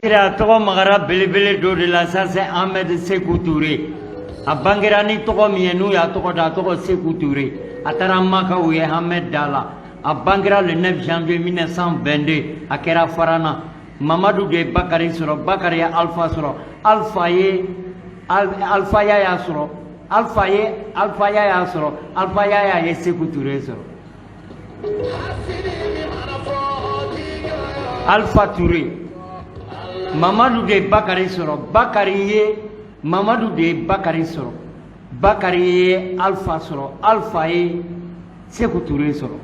Ira togo magara belebele do de la ça c'est Ahmed Sékou Touré. A bangira ni togo mienu ya togo da togo Sékou Touré. Atara maka ou ye Ahmed Dala. A bangira le 9 janvier 1922 a Kera Farana. Mamadou de Bakari soro Bakari Alpha soro Alpha ya soro Alpha ya soro Alpha ya ye Sékou Touré soro. Alpha Touré. Mamadou de Bakari soro Bakari ye Mamadou de Bakari soro Bakari ye Alpha soro Alpha ye Sékou Touré soro.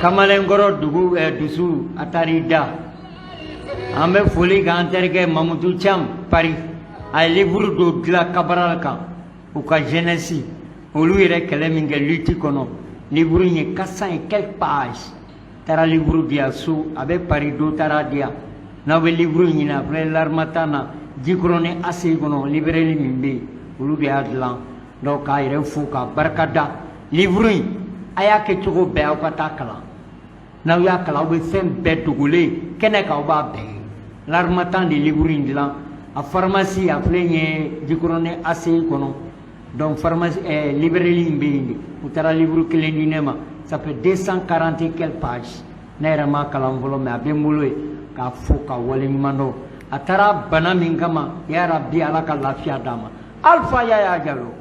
Kamalengoro dugu dusu atarida ambe foli ganterke Mamadou Cham Paris ay livre do la Cabral kan ou ka jeunesse olu yɛrɛ kɛlɛ min kɛ lutte kɔnɔ livre in ye 400 et quelques pages taara livre diya so a bɛ Paris do taara diya n'aw bɛ livre in ɲini après l'Harmattan na Jikɔrɔ ni ACI kɔnɔ librairie min bɛ yen olu de y'a dilan donc k'a yɛrɛ fo k'a barika da livre in a y'a kɛ cogo bɛɛ aw ka taa kalan n'aw y'a kalan aw bɛ fɛn bɛɛ dogolen kɛnɛ kan aw b'a bɛɛ l'Harmattan de livre in dilan a pharmacie a filɛ nin ye Jikɔrɔ ni ACI kɔnɔ. Donc, pharmacie, librairie Mbindi, ou tara livre kelen di ne ma, ça fait 240 et quelques pages. Ne yɛrɛ ma kalan fɔlɔ mais a bɛ n bolo yen k'a fo ka waleɲuman dɔn. A taara bana min kama, ya Rabbi Ala ka lafiya d'a ma. Alpha Yaya Diallo.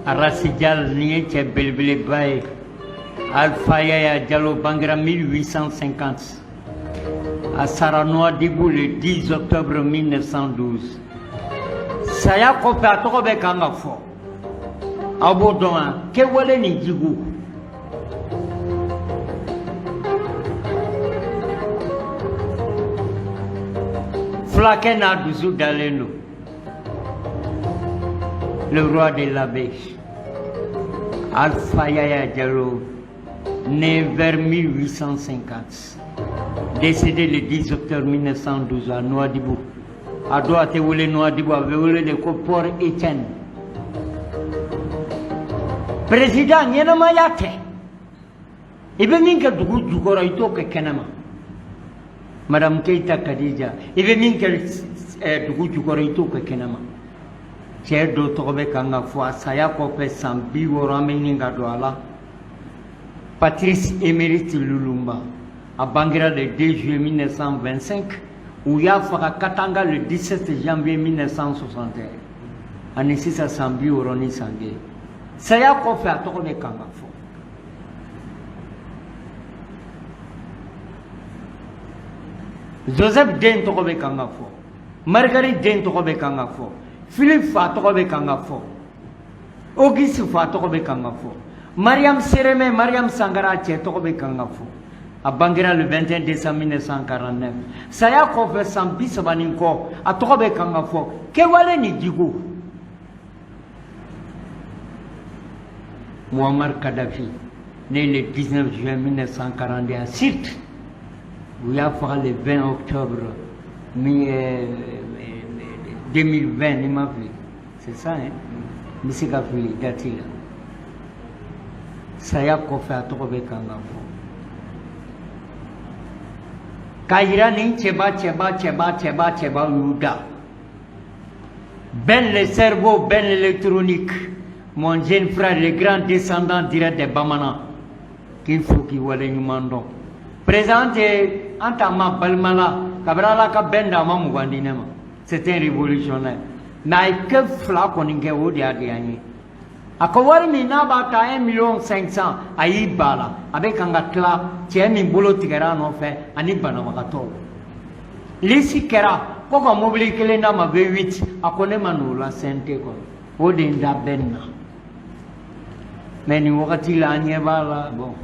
Arasi Diallo nin ye cɛ belebeleba ye. Alpha Yaya Diallo bangira 1850. À Nouadhibou le 10 octobre 1912. Saya kɔfɛ a tɔgɔ bɛ kan ka fɔ. Aw b'o dɔn wa? Kɛwale ni Djigo. Fulakɛ n'a dusu dalen don. Le roi de la Bèche. Alpha Yaya Diallo, né vers 1850. Décédé le 10 octobre 1912 à Nouadhibou. A dɔw a tɛ wele Nouadhibou, a bɛ wele de ko Port Etienne. Président ɲɛnamaya tɛ. I bɛ min kɛ dugu jukɔrɔ i t'o kɛ kɛnɛma. Madame Keita Kadija, i bɛ min kɛ dugu jukɔrɔ i t'o kɛ kɛnɛma. Cɛ dɔ tɔgɔ bɛ kan ka fɔ a saya kɔfɛ san 60 an bɛ ɲini ka don a la. Patrice Émérite Lumumba. A Bangira le 2 juillet 1925, où il y a Katanga le 17 janvier 1961. Ani sisa sambi oroni sange. Saya kofe a toko de kanga fo. Joseph Den toko be kanga fo. Marguerite Den toko be kanga fo. Philippe Fa toko be kanga fo. Auguste Fa toko be kanga fo. Mariam Sereme, Mariam Sangara che toko be kanga fo. A Bangira le 21 décembre 1949. Saya kɔfɛ san 30 ni kɔ a tɔgɔ bɛ kan ka fɔ Kɛwale ni Djigo. Muammar Kadhafi, né le 19 juin 1941, Sirte, où il y a fait le 20 octobre 2020, il m'a vu. C'est ça, hein? Monsieur Gafili, Datila. Saya kɔfɛ a tɔgɔ bɛ kan ka fɔ. Kaira ni cheba Yuda. Ben le cerveau, ben l'électronique. Mon jeune frère, le grand descendant direct de Bamana. Qu'il faut qu'il voit les numandons. Présente Antama Balmala, Cabrala Kabenda Mamouandinema. C'est un révolutionnaire. Mais que flaconingue au diadiani. A kowari mi naba ta 1,500,000 ayi bala avec un gatla cɛ min bolo tigɛra nɔfɛ ani banabagatɔ lisi kɛra ko ka mobili kelen d'a ma V8 a ko ne ma n'o la CNT kɔnɔ o de n da bɛ nin na mais nin wagati la an ɲɛ b'a la bon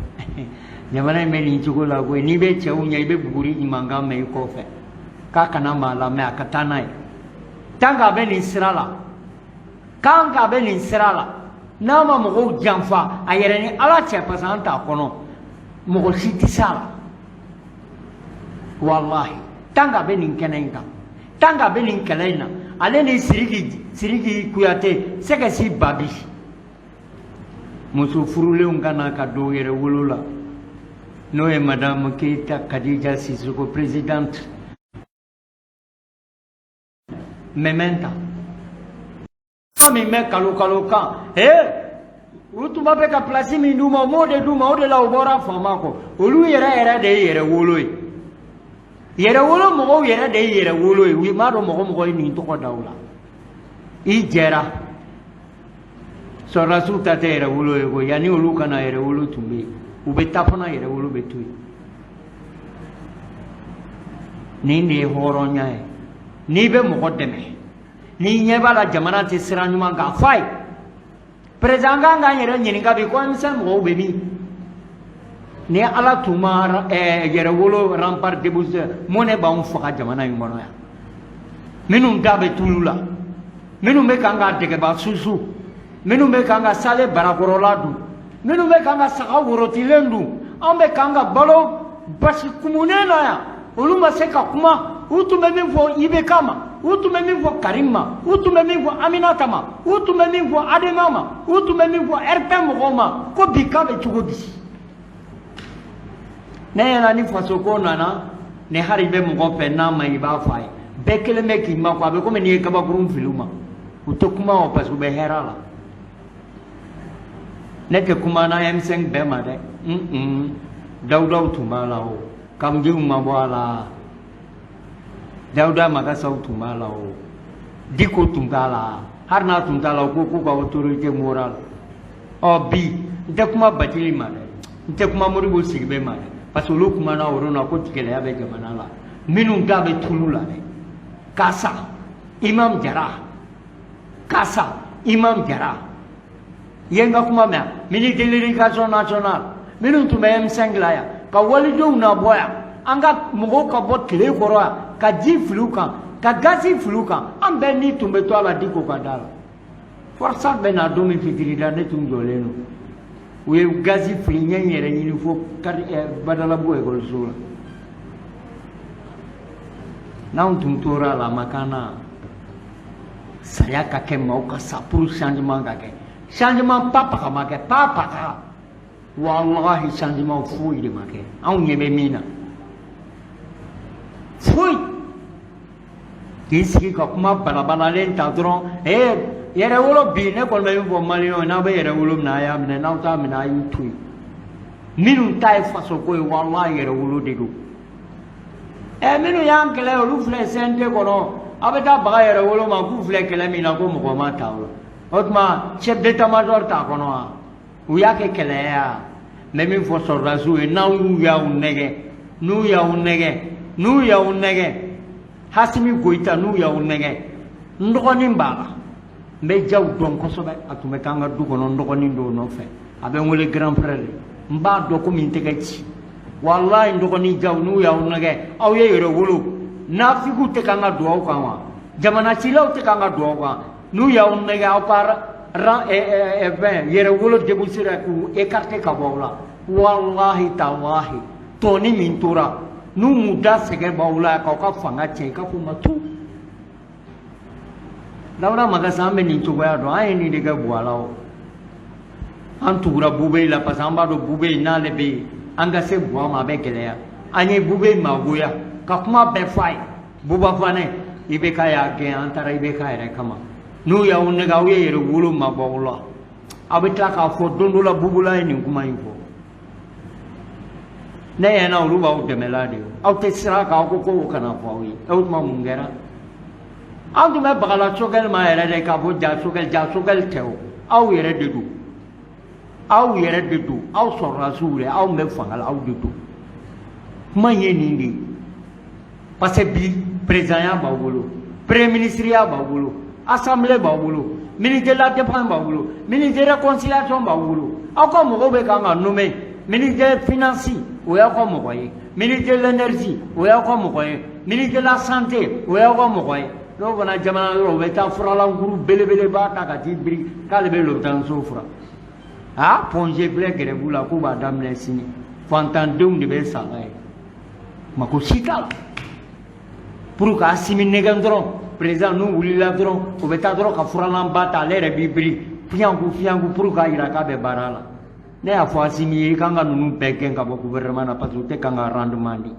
jamana in bɛ nin cogo la koyi n'i bɛ cɛw ɲɛ i bɛ buguri mankan mɛn i kɔfɛ k'a kana maa lamɛn a ka taa n'a ye tant que a bɛ nin sira la tant que a bɛ nin sira la. N'a ma mɔgɔw janfa a yɛrɛ ni Ala cɛ parce que an t'a kɔnɔ mɔgɔ si tɛ s'a la wallahi tant que a bɛ nin kɛnɛ in kan tant que a bɛ nin kɛlɛ in na ale ni Siriki Kuyate c'est que si babi muso furulenw kana ka do yɛrɛ wolo la n'o ye madame Keita Kadija Sissoko présidente mementa min bɛ kalo kan u tun b'a fɛ ka place min d'u ma m'o de d'u ma o de la u bɔra faama kɔ olu yɛrɛ de ye yɛrɛ wolo ye yɛrɛ wolo mɔgɔw yɛrɛ de ye yɛrɛ wolo ye u m'a dɔn mɔgɔ ye nin tɔgɔ da u la i jɛra sɔrɔdasiw ta tɛ yɛrɛ wolo ye ko yanni olu kana yɛrɛ wolo tun bɛ yen u bɛ taa fana yɛrɛ wolo bɛ to yen nin de ye hɔrɔnya ye n'i bɛ mɔgɔ dɛmɛ n'i ɲɛ b'a la jamana tɛ sira ɲuman kan f'a ye président kan k'an yɛrɛ ɲininka bi ko emisɛn mɔgɔw bɛ min ni ala tun ma yɛrɛ wolo rempart débouché mun ne b'anw faga jamana in kɔnɔ yan minnu da bɛ tulu la minnu bɛ kan ka dɛgɛba susu minnu bɛ kan ka sale barakɔrɔla dun minnu bɛ kan ka saga worotilen dun anw bɛ kan ka balo basi kumunen na yan olu ma se ka kuma u tun bɛ min fɔ IBK ma u tun bɛ min fɔ Karim ma u tun bɛ min fɔ Aminata ma u tun bɛ min fɔ Adema ma u tun bɛ min fɔ RP mɔgɔw ma ko bi k'a bɛ cogo di ne ɲɛna ni faso ko nana ni hali bɛ mɔgɔ fɛ n'a ma i b'a fɔ a ye bɛɛ kelen bɛ k'i ma ko a bɛ komi n'i ye kabakurun fili u ma u tɛ kuma o parce que u bɛ hɛrɛ la ne tɛ kuma na M5 bɛɛ ma dɛ Dawudaw tun b'a la o Kamjiw ma bɔ a la Dawuda Magasaw tun b'a la o Diko tun t'a la hali n'a tun t'a la o ko k'u ka autorité morale ɔ bi n tɛ kuma Bacili ma dɛ n tɛ kuma Modibo Sidibe ma dɛ parce que olu kumana o yɔrɔ la ko gɛlɛya bɛ jamana la minnu da bɛ tulu la dɛ Kasa Imam Jara Kasa Imam Jara i ye n ka kuma mɛn ministre de l'éducation nationale minnu tun bɛ M5 la yan ka walidenw na bɔ yan an ka mɔgɔw ka bɔ tile kɔrɔ yan ka ji fili u kan ka gazi fili u kan an bɛɛ ni tun bɛ to a la Diko ka da la força bɛ na don min fitiri da ne tun jɔlen don u ye gazi fili n ye n yɛrɛ ɲini fo Badalabugu ekɔliso la n'anw tun tora a la a ma k'an na saya ka kɛ maaw ka sa pour changement ka kɛ changement pas paga ma kɛ pas paga wallahi changement foyi de ma kɛ anw ɲɛ bɛ min na foyi k'i sigi ka kuma balabalalen ta dɔrɔn yɛrɛ wolo bi ne kɔni bɛ min fɔ maliyɛnw n'aw bɛ yɛrɛ wolo minɛ a y'a minɛ n'aw t'a minɛ a y'u to yen minnu ta ye fasoko ye wallahi yɛrɛ wolo de don minnu y'an kɛlɛ olu filɛ CNT kɔnɔ aw bɛ taa baga yɛrɛ wolo ma k'u filɛ kɛlɛ min na ko mɔgɔ ma ta o la o tuma chef d'état-major t'a kɔnɔ wa u y'a kɛ kɛlɛ ye wa n bɛ min fɔ sɔrɔdasiw ye n'aw y'aw nɛgɛ n'u y'aw nɛgɛ Hasimi Goyita n'u y'aw nɛgɛ n dɔgɔnin b'a la n bɛ jaw dɔn kosɛbɛ a tun bɛ k'an ka du kɔnɔ n dɔgɔnin dɔw nɔfɛ a bɛ n wele grand frère de n b'a dɔn komi n tɛgɛ ci wallahi n dɔgɔnin jaw n'u y'aw nɛgɛ aw ye yɛrɛ wolo nafigiw tɛ k'an ka don aw kan wa jamana cilaw tɛ k'an ka don aw kan n'u y'aw nɛgɛ aw ka yɛrɛ wolo débouché k'u écarté ka bɔ aw la wallahi tallahi tɔni min tora n'u m'u da sɛgɛ b'aw la k'aw ka fanga tiɲɛ k'a fɔ ma tu Dawuda Magasa an bɛ nin cogoya dɔn an ye nin de kɛ Buwala o an tugura Bube la parce que an b'a dɔn Bube n'ale bɛ yen an ka se Buwa ma a bɛ gɛlɛya an ye Bube magoya ka kuma bɛɛ f'a ye Buba Fane IBK y'a gɛn an taara IBK yɛrɛ kama n'u y'aw nɛgɛ aw ye yɛrɛ wolo ma bɔ aw la aw bɛ tila k'a fɔ don dɔ la Bubula ye nin kuma in fɔ ne ɲɛna olu b'aw dɛmɛla de aw tɛ sira kan aw ko k'o kana fɔ aw ye o tuma mun kɛra an tun bɛ bagala Sogɛli ma yɛrɛ de k'a fɔ ja Sogɛli tɛ o aw yɛrɛ de don aw yɛrɛ de don aw sɔrɔdasiw yɛrɛ aw bɛ fanga la aw de don kuma in ye nin de ye parce que bi président b'aw bolo premier ministre b'aw bolo assemblée b'aw bolo ministre de la défense b'aw bolo ministre de réconciliation b'aw bolo aw ka mɔgɔw bɛ kan ka nommer ministre des finances o y'aw ka mɔgɔ ye ministre de l'énergie o y'aw ka mɔgɔ ye ministre de la santé o y'aw ka mɔgɔ ye n'o fana jamana yɔrɔ u bɛ taa furalankuru belebeleba ta ka t'i biri k'ale bɛ lɔbitaniso fura Ponge filɛ gɛrɛbu la k'u b'a daminɛ sini fantandenw de bɛ sa n'a ye mako si t'a la pour que Asimi nɛgɛ dɔrɔn président nous wulila dɔrɔn o bɛ taa dɔrɔn ka furalan ba ta ale yɛrɛ b'i biri fiyanku pour k'a yira k'a bɛ baara la ne y'a fɔ Asimi ye i kan ka ninnu bɛɛ gɛn ka bɔ gouvernement na parce que u tɛ kan ka rendement di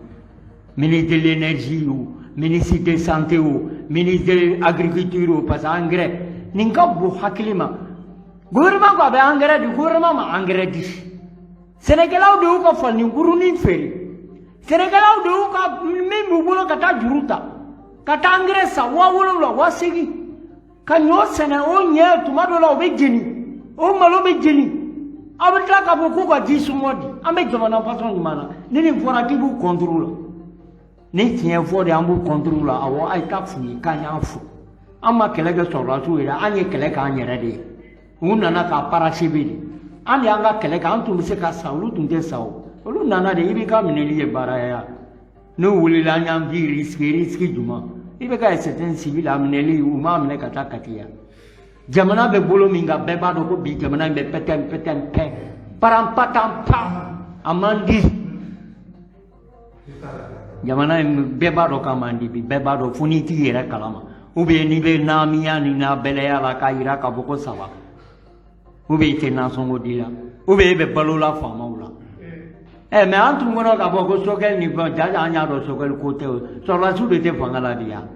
ministre de l'énergie o ministre de santé o ministre de l'agriculture o parce que engrais nin ka bon hakili ma gouvernement ko a bɛ engrais di gouvernement ma engrais di sɛnɛkɛlaw de y'u ka falennikurunin feere sɛnɛkɛlaw de y'u ka min b'u bolo ka taa juru ta ka taa engrais san 7,000 8,000 ka ɲɔ sɛnɛ o ɲɛ tuma dɔ la o bɛ jeni o malo bɛ jeni aw bɛ tila k'a fɔ k'u ka ji sumɔ di an bɛ jamana façon jumɛn na ni nin fɔra k'i b'u contre la ni tiɲɛ fɔ de an b'u contre la awɔ a ye taa f'u ye k'an y'a fɔ an ma kɛlɛ kɛ sɔrɔdasiw ye dɛ an ye kɛlɛ k'an yɛrɛ de ye u nana k'a paracheve de an de y'an ka kɛlɛ kɛ an tun bɛ se ka sa olu tun tɛ sa o olu nana de i b'i ka minɛli ye baara ye yan n'u wulila an y'an vi risque jumɛn i bɛ ka certain civil a minɛli u m'a minɛ ka taa Kati yan jamana bɛ bolo min kan bɛɛ b'a dɔn ko bi jamana in bɛ pɛtɛn paranpatanpa a man di jamana in bɛɛ b'a dɔn k'a man di bi bɛɛ b'a dɔn fo n'i t'i yɛrɛ kalama ou bien n'i bɛ naamiya ni na bɛlɛya la k'a yira k'a fɔ ko ça va ou bien i tɛ nasɔngɔ di la ou bien i bɛ balola faamaw la mais an tun kɔnɔ k'a fɔ ko Sokɛli ni fɛn jaja an y'a dɔn Sokɛli ko tɛ o sɔrɔdasiw de tɛ fanga la bi yan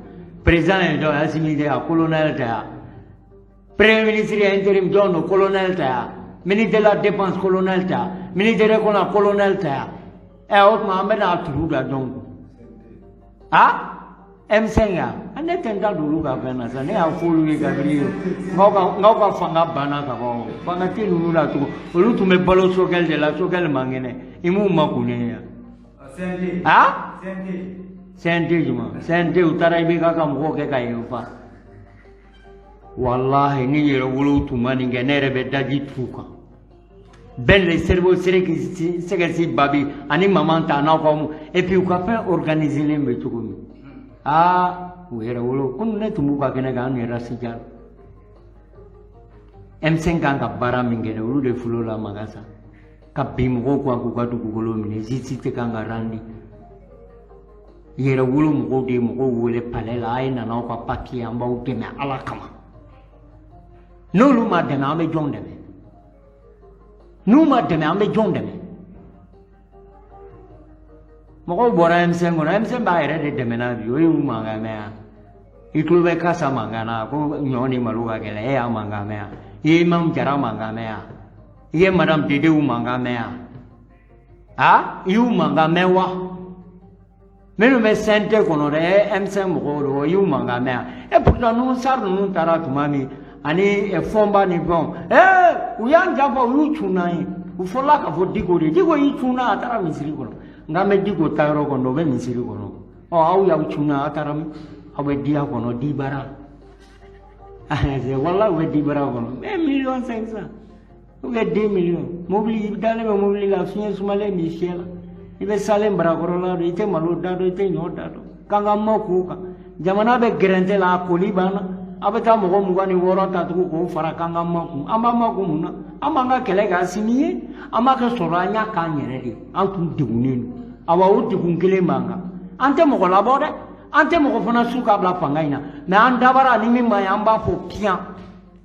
président ye jɔn Asimi tɛ yan colonel tɛ yan premier ministre ye intérim jɔn don colonel tɛ yan ministre de la défense colonel tɛ yan ministre de kɔnɔ colonel tɛ yan o tuma an bɛ n'a turu da jɔn kun M5 ya ne tɛ n da don olu ka fɛn na sa ne y'a fɔ olu ye kabini n'aw ka fanga banna ka ban fanga tɛ ninnu la tugun olu tun bɛ balo Sokɛli de la Sokɛli man kɛnɛ i m'u makun ne yan CNT jumɛn CNT u taara IBK ka mɔgɔw kɛ ka yen fa walahi ni yɛrɛ wolow tun ma nin kɛ ne yɛrɛ bɛ daji t'u kan bɛn le cerveau sɛgɛsi babi ani maman ta n'aw ka et puis u ka fɛn organiselen bɛ cogo min u yɛrɛ wolo komi ne tun b'u ka kɛnɛ kan an yɛrɛ sija M5 kan ka baara min kɛ olu de fulola maga sa ka bin mɔgɔw kan k'u ka dugukolo minɛ justice tɛ kan ka randi yɛrɛ wolo mɔgɔw de ye mɔgɔw wele palais la a ye nana aw ka papier an b'aw dɛmɛ ala kama n'olu ma dɛmɛ an bɛ jɔn dɛmɛ n'u ma dɛmɛ an bɛ jɔn dɛmɛ mɔgɔw bɔra M5 kɔnɔ M5 b'a yɛrɛ de dɛmɛ na bi o ye u mankan mɛn yan i tulo bɛ Kasa mankan na ko ɲɔ ni malo ka gɛlɛn e y'a mankan mɛn yan i ye Imam Jara mankan mɛn yan i ye Madame Dedew mankan mɛn yan i y'u mankan mɛn wa minnu bɛ CNT kɔnɔ dɛ M5 mɔgɔw don i y'u mankan mɛn yan pourtant ninnu SAR ninnu taara tuma min ani fɔnba ni fɛnw u y'an janfa u y'u cun n'an ye u fɔra k'a fɔ Diko de Diko y'i cun na a taara misiri kɔnɔ nka an bɛ Diko ta yɔrɔ kɔnɔ o bɛ misiri kɔnɔ aw y'aw cun na a taara aw bɛ diya kɔnɔ dibara walahi u bɛ dibara kɔnɔ 1,500,000 ou bien 2 millions mobili i dalen bɛ mobili la fiɲɛ sumalen b'i fiyɛ la i bɛ salen barakɔrɔla dɔn i tɛ malo da dɔn i tɛ ɲɔ da dɔn k'an ka makun kan jamana bɛ gɛrɛntɛ la a koli banna a bɛ taa mɔgɔ 26 ta tugun k'o fara k'an ka makun an b'a makun mun na an b'an ka kɛlɛ kɛ Asimi ye an b'a kɛ sɔrɔ an y'a k'an yɛrɛ de an tun degunnen don awa o degun kelen b'an kan an tɛ mɔgɔ labɔ dɛ an tɛ mɔgɔ fana su k'a bila fanga in na mais an dabara ni min ma ye an b'a fɔ piyan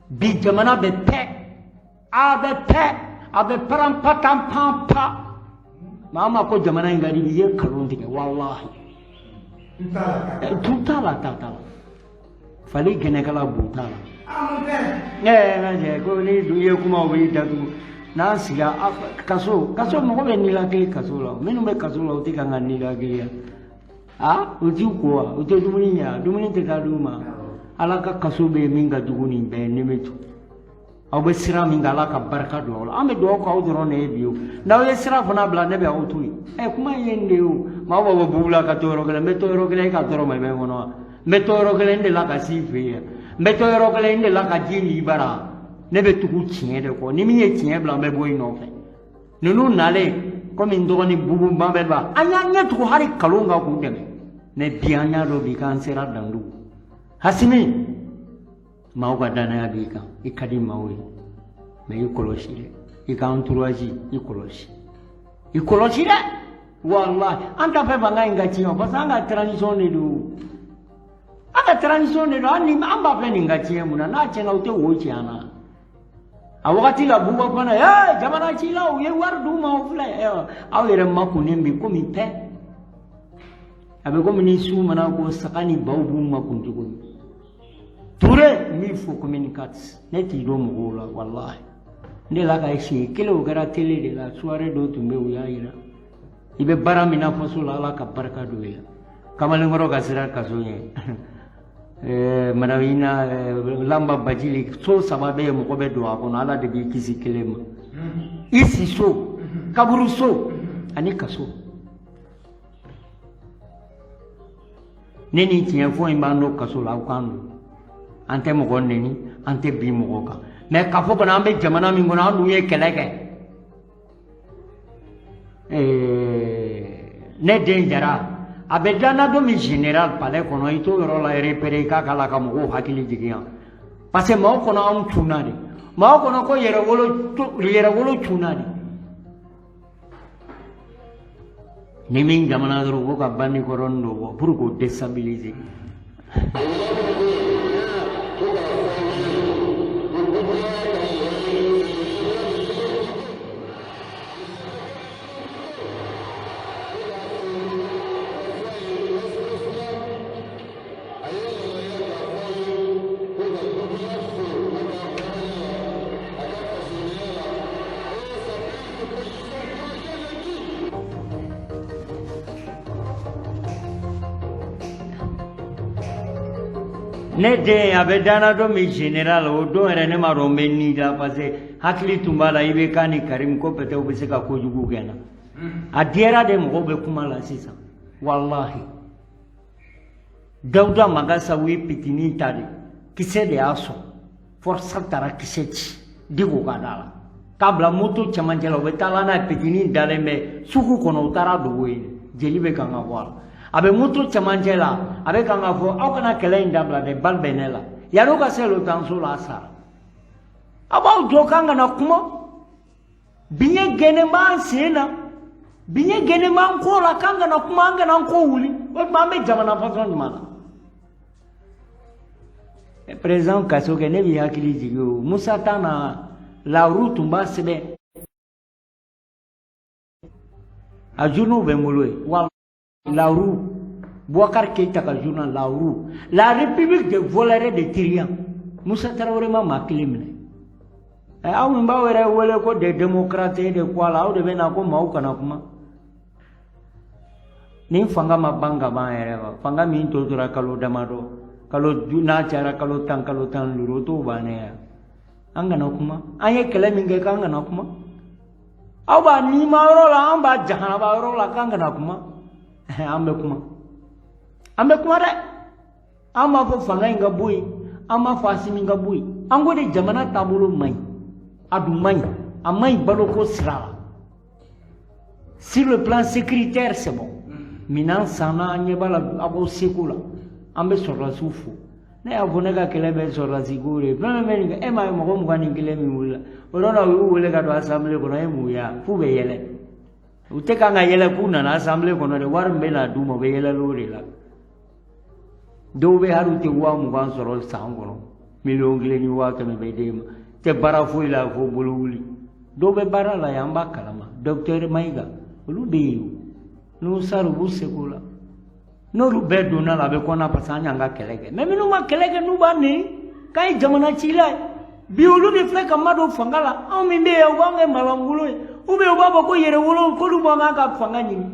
bi jamana bɛ pɛ a bɛ paranpatan panpa mais an ma ko jamana in ka di i ye nkalon tigɛ walahi tu t'a la fali gɛnɛkala bu t'a la ko ni i ye kuma o b'i datugu n'an sigira kaso mɔgɔ bɛ nilakili kaso la minnu bɛ kaso la u tɛ kan ka nilakili yan u t'u ko wa u tɛ dumuni ɲɛ dumuni tɛ taa d'u ma ala ka kaso bɛ min ka jugu nin bɛɛ ne bɛ to aw bɛ sira min kan ala ka barika don aw la an bɛ dugawu k'aw dɔrɔn de ye bi o n'aw ye sira fana bila ne bɛ aw to yen kuma ye nin de ye o maa b'a fɔ bugu la ka to yɔrɔ kelen n bɛ to yɔrɔ kelen e ka tɔɔrɔ ma i bɛ n kɔnɔ wa n bɛ to yɔrɔ kelen de la ka s'i fɛ yen n bɛ to yɔrɔ kelen de la ka ji min bara ne bɛ tugu tiɲɛ de kɔ ni min ye tiɲɛ bila n bɛ bɔ i nɔfɛ ninnu nalen komi n dɔgɔnin bugu ban bɛ ban an y'an ɲɛ tugu hali kalon kan k'u dɛmɛ mais bi an y'a dɔn bi k'an sera dandugu Asimi maaw ka danaya b'i kan i ka di maaw ye mais i kɔlɔsi dɛ i ka entourage i kɔlɔsi dɛ wallahi an t'a fɛ fanga in ka tiɲɛ parce que an ka tradition de don Ada transition de ani amba pe ninga tie muna na chenga ute wo chiana. Awakati la buba bana jamana chila ye war du ma ofla aw yere makuni mbi ko mi pe. Abe ko mini su mana ko sakani bawbu makunti ko. Ture mi faut communiquer. Neti do mo la wallahi. Nde la ka ishi kilo gara tele de la soirée do tumbe uya ira. Ibe bara mina fosu la la ka barka do ya. Kamale ngoro ga sira ka so ye. Marawina lamba bajili so sababe mo ko be do akono ala de bi kisi kelema. Isi so kaburu so ani kaso. Neni tiɲɛ fɔ in b'an n'o kaso la aw kan don an tɛ mɔgɔ neni an tɛ bin mɔgɔ kan mais k'a fɔ kɔni an bɛ jamana min kɔnɔ an dun ye kɛlɛ kɛ ne den Jara a bɛ danna don min général palais kɔnɔ i t'o yɔrɔ la repérer i k'a k'a la ka mɔgɔw hakili jiginya parce que maaw kɔnɔ anw tunna de maaw kɔnɔ ko yɛrɛwolo tunna de ni min jamana dɔrɔn ko ka banni kɔrɔnin dɔ bɔ pour k'o déstabiliser. Ne den a bɛ danna don min général o don yɛrɛ ne ma dɔn n bɛ ni la parce que hakili tun b'a la i bɛ kan ni Karim ko peut-être u bɛ se ka kojugu kɛ n na a diyara de mɔgɔw bɛ kuma la sisan walahi Dawuda Magasaw ye pitinin ta de kisɛ de y'a sɔn força taara kisɛ ci Diko ka da la k'a bila moto cɛmancɛ la u bɛ taa la n'a ye pitinin dalen bɛ sugu kɔnɔ u taara dogo yen jeli bɛ kan ka bɔ a la. A bɛ moto cɛmancɛ la a bɛ kan ka fɔ aw kana kɛlɛ in dabila dɛ bal bɛ ne la yan'o ka se lotanso la a sara a b'aw jɔ k'an kana kuma biɲɛ gɛnnen b'an sen na biɲɛ gɛnnen b'an ko la k'an kana kuma an kana an ko wuli o tuma an bɛ jamana fasɔn jumɛn na président Kasoke ne b'i hakili jigin o Musa tan na lawuru tun b'a sɛbɛn a journaux bɛ n bolo yen wa Lauru, Boubacar Keïta ka journal Lauru, la République des voleurs de Tyrian. Moussa Traoré ma makili minɛ. Aw min b'aw yɛrɛ wele ko des démocrates de quoi la aw de bɛ na ko maaw kana kuma. Ni fanga ma ban ka ban yɛrɛ wa fanga min tɔ tora kalo damadɔ kalo n'a cayara kalo 10 kalo 15 o t'o bannen ya. An kana kuma an ye kɛlɛ min kɛ k'an kana kuma. Aw b'a nima yɔrɔ la an b'a jahanaba yɔrɔ la k'an kana kuma. An bɛ kuma dɛ an b'a fɔ fanga in ka bɔ yen an b'a fɔ Asimi ka bɔ yen an ko de jamana taabolo man ɲi a dun man ɲi a man ɲi baloko sira la sur le plan sécuritaire c'est bon minan sanna an ɲɛ b'a la a b'o seko la an bɛ sɔrɔdasiw fo ne y'a fɔ ne ka kɛlɛ bɛ sɔrɔdasi ko de fɛn bɛ nin kɛ e m'a ye mɔgɔ 21 min wulila o don na u y'u wele ka don assemblée kɔnɔ e mun ya f'u bɛ yɛlɛ u tɛ kan ka yɛlɛ k'u nana assemblée kɔnɔ de wari min bɛ na d'u ma u bɛ yɛlɛ o de la dɔw bɛ hali u tɛ 20,000 sɔrɔ san kɔnɔ 1,100,000 ni 100,000 bɛ d'e ma tɛ baara foyi la fo bolo wuli dɔw bɛ baara la yan an b'a kalama docteur Mayiga olu bɛ yen n'u sara u b'u seko la n'olu bɛɛ donna la a bɛ kɔnna parce que an y'an ka kɛlɛ kɛ mais minnu ma kɛlɛ kɛ n'u b'a nɛni k'a ye jamana cila ye bi olu de filɛ ka madon fanga la anw min bɛ yen u b'an kɛ malangolo ye ou bien u b'a fɔ ko yɛrɛwolo k'olu b'an ka fanga ɲini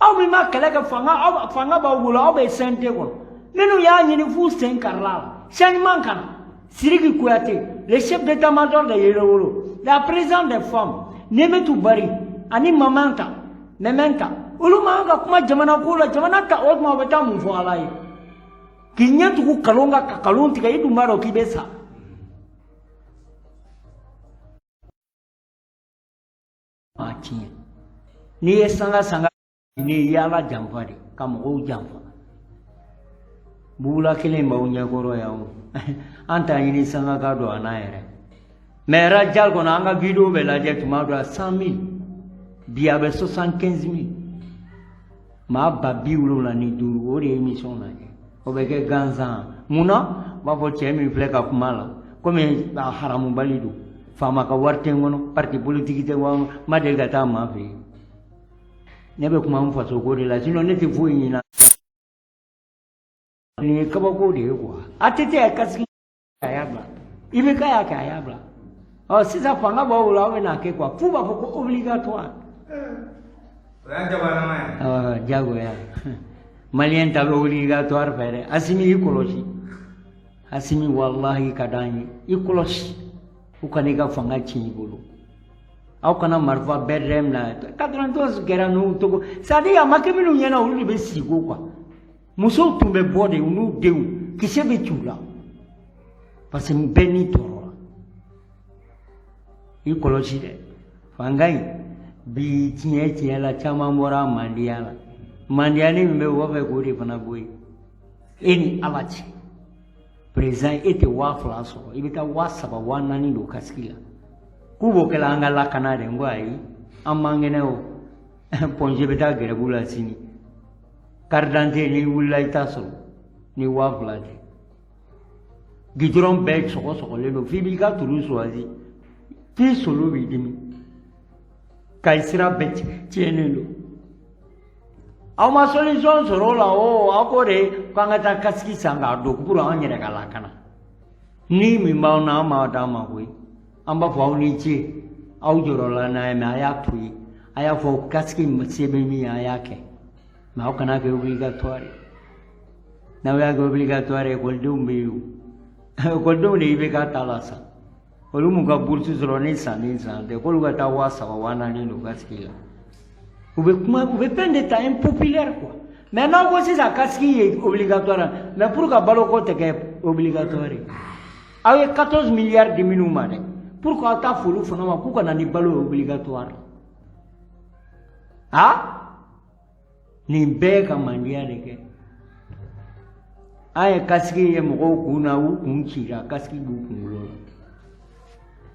aw min ma kɛlɛ kɛ fanga b'aw bolo aw bɛ CNT kɔnɔ minnu y'a ɲini f'u sen karila la changement kana Sidiki Kuyate le chef d'état-major de yɛrɛwolo la présidente des femmes Nemetu Bari ani Mementa olu man ka kuma jamana ko la jamana ta o tuma bɛ taa mun fɔ ala ye k'i ɲɛ tugu kalon kan ka kalon tigɛ i dun b'a dɔn k'i bɛ sa a tiɲɛ n'i ye sanga ni ye ala janfa de ka mɔgɔw janfa bugula kelen b'aw ɲɛkɔrɔ yan an t'a ɲini sanga ka don a n'a yɛrɛ mais rajal kɔnɔ an ka vidéo bɛ lajɛ tuma dɔ 100,000 bi a bɛ 75,000 maa ba 75 o de ye émission lajɛ o bɛ kɛ gansan mun na u b'a fɔ cɛ min filɛ ka kuma la komi a haramubali don faama ka wari tɛ n kɔnɔ parti politique tɛ n ma deli ka taa maa fɛ yen ne bɛ kuma n faso ko de la sinon ne tɛ foyi ɲina nin ye kabako de ye quoi a tɛ tɛ kasigi a y'a bila i bɛ k'a y'a kɛ a y'a bila ɔ sisan fanga b'aw la aw bɛ n'a kɛ quoi f'u b'a fɔ ko obligatoire o y'a jabarama ye jagoya maliyɛn ta bɛ obligatoire fɛ dɛ Asimi i kɔlɔsi Asimi wallahi ka d'an ye i kɔlɔsi u kana i ka fanga tiɲɛ i bolo aw kana marifa bɛɛ dɛm na 92 kɛra n'u togo c'est à dire a ma kɛ minnu ɲɛna olu de bɛ sigi o quoi musow tun bɛ bɔ de u n'u denw kisɛ bɛ ci u la parce que bɛɛ n'i tɔɔrɔ la i kɔlɔsi dɛ fanga in bi tiɲɛ la caman bɔra mandiya la mandiyani min bɛ u b'a fɛ k'o de fana bɔ yen e ni ala cɛ président e tɛ 2000 sɔrɔ i bɛ taa 3000 4000 don kasigi la k'u b'o kɛla an ka lakana de n ko ayi an man kɛnɛ o pɔnze bɛ taa gɛrɛbu la sini carte d'identité n'i wulila i t'a sɔrɔ ni 2000 tɛ gidɔrɔn bɛɛ sɔgɔsɔgɔlen don f'i b'i ka turu choisi f'i solo b'i dimi kayi sira bɛɛ tiɲɛnen don aw ma solution sɔrɔ o la o aw ko de k'an ka taa kasigi san k'a don pour an yɛrɛ ka lakana ni min b'aw na an b'a d'an ma koyi an b'a fɔ aw ni ce aw jɔrɔla n'a ye mais a y'a to yen a y'a fɔ kasigi se bɛ min ye a y'a kɛ mais aw kana kɛ obligatoire n'aw y'a kɛ obligatoire ekɔlidenw bɛ yen o ekɔlidenw de i bɛ k'a ta la san olu m'u ka bourse sɔrɔ ni san tɛ k'olu ka taa 3000 4000 don kasigi la u bɛ fɛn de ta impopulaire quoi mais n'aw ko sisan kasigi ye obligatoire mais pour ka baloko tɛ kɛ obligatoire aw ye 14 milliards di minnu ma dɛ pour que aw ta foli fana ma k'u kana ni balo ye obligatoire nin bɛɛ ka mandiya de kɛ an ye kasigi ye mɔgɔw kun na u kun cira kasigi b'u kunkolo la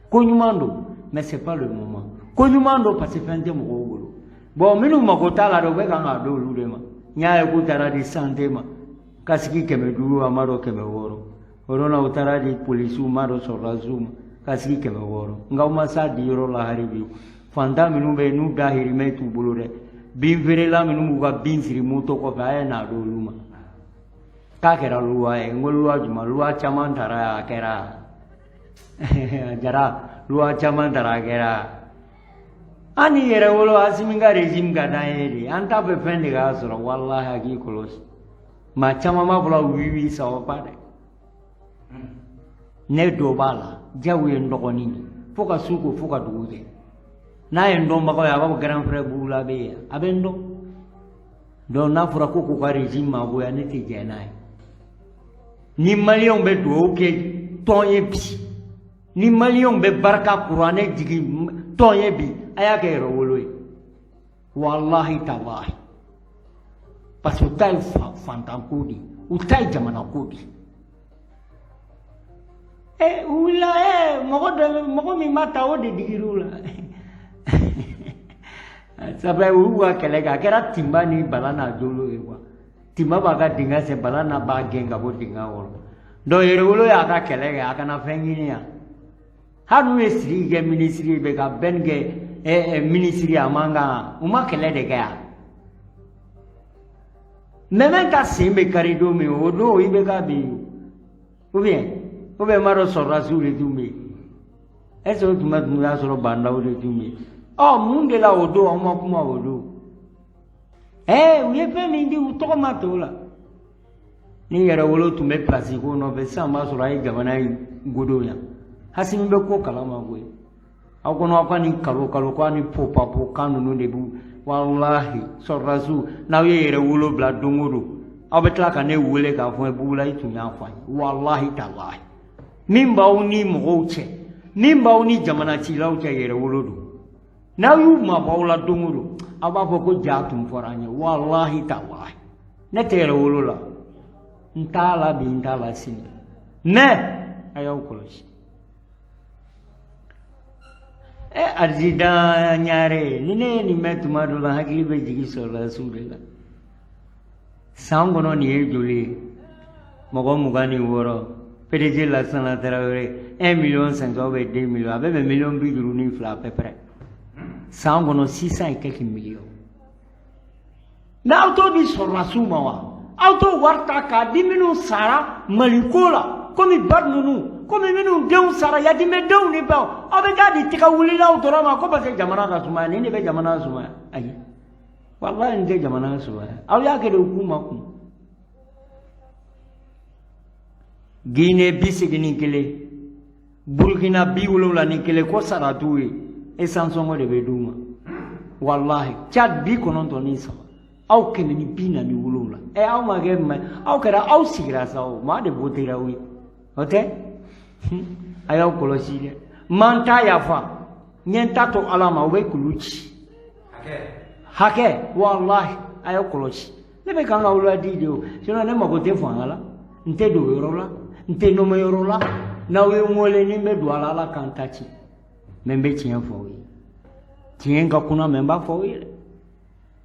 ko ɲuman don mais c'est pas le moment ko ɲuman don parce que fɛn tɛ mɔgɔw bolo bon minnu mako t'a la dɛ u bɛ kan k'a d'olu de ma n y'a ye k'u taara di santé ma kasigi 500 a ma dɔ 600 o don na u taara di polisiw ma dɔ sɔrɔdasiw ma kasigi 600 nka u ma s'a di yɔrɔ la hali bi fantan minnu bɛ yen n'u dahirimɛ t'u bolo dɛ bin feerela minnu b'u ka bin siri moto kɔfɛ a ye n'a d'olu ma k'a kɛra luwa ye n ko luwa jumɛn luwa caman taara a kɛra a jara luwa caman taara a kɛra an ni yɛrɛ wolo Asimi ka régime ka d'an ye de an t'a fɛ fɛn de k'a sɔrɔ walahi a k'i kɔlɔsi maa caman b'a fɔla oui ça va pas dɛ ne dɔ b'a la jago ye n dɔgɔnin de fo ka su ko fo ka dugu jɛ n'a ye n dɔnbagaw ye a b'a fɔ grand frère Burula bɛ yen a bɛ n dɔn donc n'a fɔra ko k'u ka régime magoya ne tɛ jɛn n'a ye ni maliyɛnw bɛ dugawu kɛ tɔn ye bi ni maliyɛnw bɛ barika kuranɛ jigin tɔn ye bi a y'a kɛ yɛrɛ wolo ye walahi talahi parce que u ta ye fantanko de ye u ta ye jamanako de ye u wulila mɔgɔ min ma ta o de digir'u la sabu u y'u ka kɛlɛ kɛ a kɛra Tinba ni Bala n'a Jolo ye quoi Tinba b'a ka dingɛ sen Bala n'a b'a gɛn ka bɔ dingɛ kɔnɔ donc Yɛrɛwolo y'a ka kɛlɛ kɛ a kana fɛn ɲini yan hali n'u ye Sidiki kɛ ministre ye bɛ ka Ben kɛ ministre a man kan u ma kɛlɛ de kɛ yan Mɛmɛ ka sen bɛ kari don min o don i bɛ ka bi ou bien m'a dɔn sɔrɔdasiw de tun bɛ yen est ce que o tun y'a sɔrɔ bandaw de tun bɛ yen mun de la o don aw ma kuma o don u ye fɛn min di u tɔgɔ ma t'o la ni Yɛrɛwolo tun bɛ place ko nɔfɛ sisan b'a sɔrɔ a ye jamana in godo yan Asimi bɛ ko kalama koyi aw kɔnɔ aw ka nin kalo k'a ni po kan ninnu de b'u walahi sɔrɔdasiw n'aw ye Yɛrɛwolo bila don o don aw bɛ tila ka ne wele k'a fɔ Burula i tun y'a fɔ an ye walahi talahi min b'aw ni mɔgɔw cɛ min b'aw ni jamanациlaw cɛ Yɛrɛwolo don n'aw y'u mabɔ aw la don o don aw b'a fɔ ko ja tun fɔra an ye walahi talahi ne tɛ Yɛrɛwolo la n t'a la bi n t'a la sini mais a y'aw kɔlɔsi Arzida Ɲare ni ne ye nin mɛn tuma dɔ la hakili bɛ jigin sɔrɔdasiw de la san kɔnɔ nin ye joli ye mɔgɔ 26 PDG Lassana Traoré 1,5 million 2 millions a bɛ bɛn 1,2 à peu près san kɔnɔ 600 et quelques millions mais aw t'o di sɔrɔlasiw ma wa aw t'o wari ta k'a di minnu sara Maliko la komi Bad ninnu komi minnu denw sara yatimɛdenw ni baw aw bɛ taa di tigɛ wulilaw dɔrɔn ma ko parce que jamana ka sumaya nin de bɛ jamana sumaya ayi wallahi nin tɛ jamana sumaya aw y'a kɛ de u k'u ma kun Guinée 81 Burkina 71 ko sara t'u ye e sansɔngɔ de bɛ d'u ma wallahi Tchad 93 aw 147 aw ma kɛ aw kɛra aw sigira sa o maa de votera aw ye o tɛ a y'aw kɔlɔsi dɛ man t'a yafa ɲɛ t'a to ala ma u bɛ kulu ci hakɛ wallahi a y'aw kɔlɔsi ne bɛ kan ka aw ladi de o sinon ne mago tɛ fanga la n tɛ don yɔrɔ la n tɛ nɔmɛ yɔrɔ la n'aw ye n wele ni n bɛ don a la ala k'an ta ci mais n bɛ tiɲɛ fɔ aw ye tiɲɛ ka kunna mais n b'a fɔ aw ye dɛ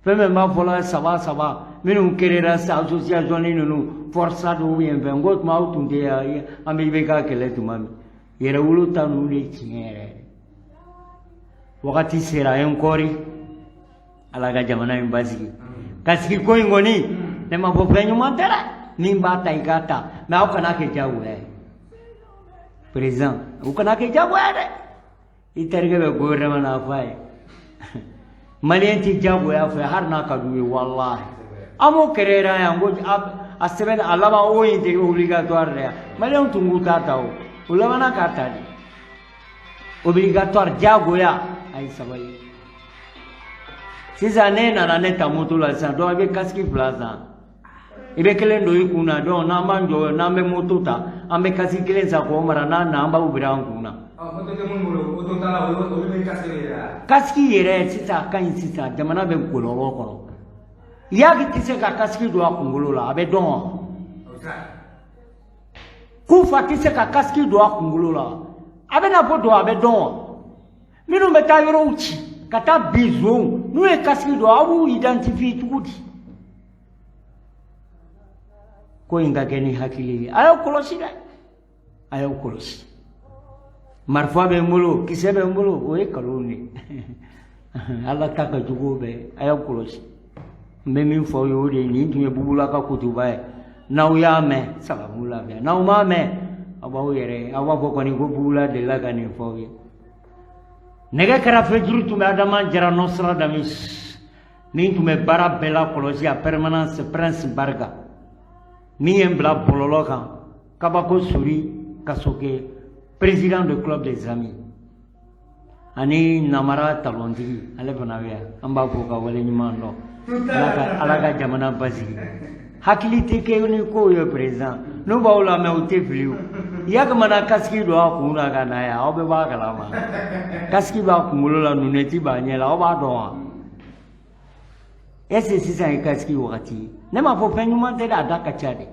fɛn min b'a fɔ la saba minnu créera sa association ninnu forçade ou bien fɛn ko tuma aw tun tɛ an bɛ IBK kɛlɛ tuma min yɛrɛwolo ta ninnu de ye tiɲɛ yɛrɛ wagati sera a ye n kɔɔri ala ka jamana in basigi ka sigi ko in kɔni ne ma fɔ fɛn ɲuman tɛ dɛ min b'a ta i k'a ta mais aw kana kɛ diyagoya ye président u kana kɛ diyagoya dɛ i terikɛ bɛ gouvernement na fɔ a ye maliyɛn tɛ diyagoya fɛ hali n'a ka d'u ye wallahi an m'o créera yan ko a sɛbɛn a laban o in tɛ obligatoire dɛ maliyɛnw tun k'u ta ta o labanna k'a ta de obligatoire diyagoya a ye sabali sisan ne nana ne ta moto la sisan donc i bɛ casque 2 san i bɛ kelen don i kun na donc n'an b'an jɔ n'an bɛ moto ta an bɛ casque 1 san k'o mara n'an na an b'aw biri an kun na casque yɛrɛ sisan a ka ɲi sisan jamana bɛ gɔlɔlɔ kɔnɔ yaki tɛ se ka casque don a kunkolo la a bɛ dɔn wa kufa tɛ se ka casque don a kunkolo la a bɛ na fɔ don a bɛ dɔn wa minnu bɛ taa yɔrɔw ci ka taa bin zonw n'u ye casque don aw b'u identifier cogo di ko in ka kɛ ni hakili ye a y'aw kɔlɔsi dɛ a y'aw kɔlɔsi marifa bɛ n bolo kisɛ bɛ n bolo o ye nkalon de ala ta ka jugu bɛɛ a y'aw kɔlɔsi n bɛ min fɔ aw ye o de ye nin tun ye bubula ka kutuba ye n'aw y'a mɛn salamu lafiya n'aw m'a mɛn aw b'aw yɛrɛ aw b'a fɔ kɔni ko bubula delila ka nin fɔ aw ye nɛgɛ kɛrɛfɛ juru tun bɛ adama jara Nostradamus min tun bɛ baara bɛɛ la kɔlɔsi a permanence Prince Barga min ye n bila bɔlɔlɔ kan kabako sori kasoke président du club des amis ani namara talontigi ale fana bɛ yan an b'a fɔ ka wale ɲuman dɔn ala ka jamana basigi hakili tɛ kɛ ni ko ye président n'u b'aw lamɛn u tɛ fili o yakamana casque don a kun na ka na yan aw bɛɛ b'a kalama casque b'a kunkolo la lunette b'a ɲɛ la aw b'a dɔn wa est ce que sisan ye casque wagati ye ne m'a fɔ fɛn ɲuman tɛ dɛ a da ka ca de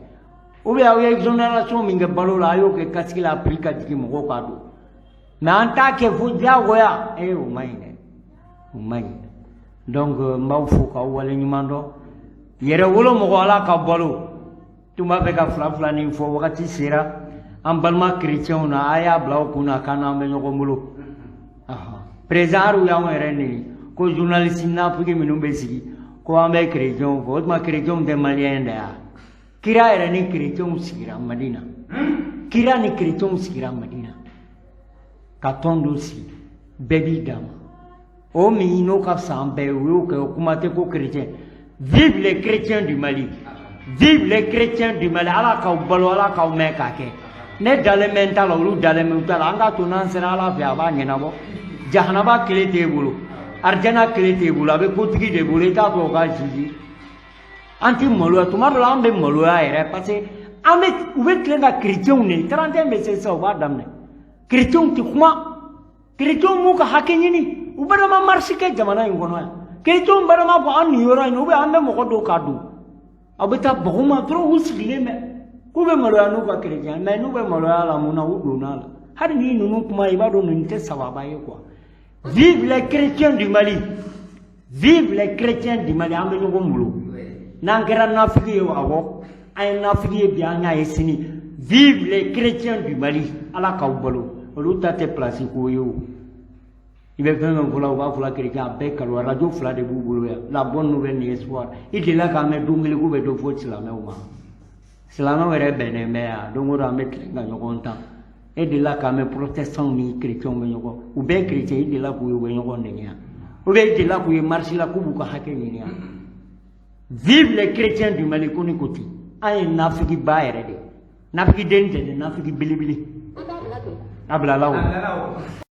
ou bien aw ye exonération min kɛ balo la a y'o kɛ casque la a prix ka jigin mɔgɔw k'a don mais an t'a kɛ fo diyagoya o ma ɲi dɛ o ma ɲi donc n b'aw fo k'aw wale ɲuman dɔn yɛrɛwolo mɔgɔ ala ka balo tun b'a fɛ ka fila nin fɔ wagati sera an balima chrétienw na a y'a bila aw kun na k'an n'an bɛ ɲɔgɔn bolo président hali u y'anw yɛrɛ nɛni ko journaliste nafigi minnu bɛ sigi ko an bɛ chrétienw fɔ o tuma chrétienw tɛ maliyɛn de ya kira yɛrɛ ni chrétienw sigira Madina kira ni chrétienw sigira Madina ka tɔn dɔ sigi bɛɛ b'i dan ma o min n'o ka fisa an bɛɛ ye o y'o kɛ o kuma tɛ ko chrétien vive les chrétiens du Mali vive les chrétiens du Mali ala k'aw balo ala k'aw mɛn k'a kɛ ne dalen bɛ n ta la olu dalen bɛ u ta la an ka to n'an sera ala fɛ a b'a ɲɛnabɔ jahanaba kelen t'e bolo arijana kelen t'e bolo a bɛ kotigi de bolo i t'a fɔ o ka juge an tɛ maloya tuma dɔ la an bɛ maloya yɛrɛ parce que an bɛ u bɛ tilen ka chrétienw ne 31 bɛ se sisan u b'a daminɛ chrétienw tɛ kuma chrétienw m'u ka hakɛ ɲini u bɛɛ ma marche kɛ jamana in kɔnɔ yan chrétienw bɛɛ ma fɔ an nin yɔrɔ in ou bien an bɛ mɔgɔ dɔw ka don aw bɛ taa baguma dɔrɔn u sigilen bɛ k'u bɛ maloya n'u ka chrétien mais n'u bɛ maloya la mun na u donna la hali ni ninnu kuma i b'a dɔn nin tɛ sababa ye quoi vive les chrétiens du Mali vive les chrétiens du Mali an bɛ ɲɔgɔn bolo n'an kɛra nafigi ye awɔ ay nafigi bi anya esini vive les chrétiens du Mali ala ka bolo olu ta te place ko yo ibe fɛn fɔla u b'a fɔla chrétien a bɛɛ kalo radio fila de b'u bolo yan la bonne nouvelle ni espoir i delila k'an mɛn don kelen k'u bɛ dɔ fɔ silamɛw ma silamɛw yɛrɛ bɛnnen bɛ yan don o don an bɛ tilen ka ɲɔgɔn tan e delila k'an mɛn protestants ni chrétiens bɛ ɲɔgɔn u bɛɛ chrétien i delila k'u ye u bɛ ɲɔgɔn nɛgɛ yan ou bien i delila k'u ye marche la k'u b'u ka hakɛ ɲini yan vive les chrétiens du Mali ko ni ko ten an ye nafigiba yɛrɛ de nafigiden tɛ dɛ nafigi belebele a bilala o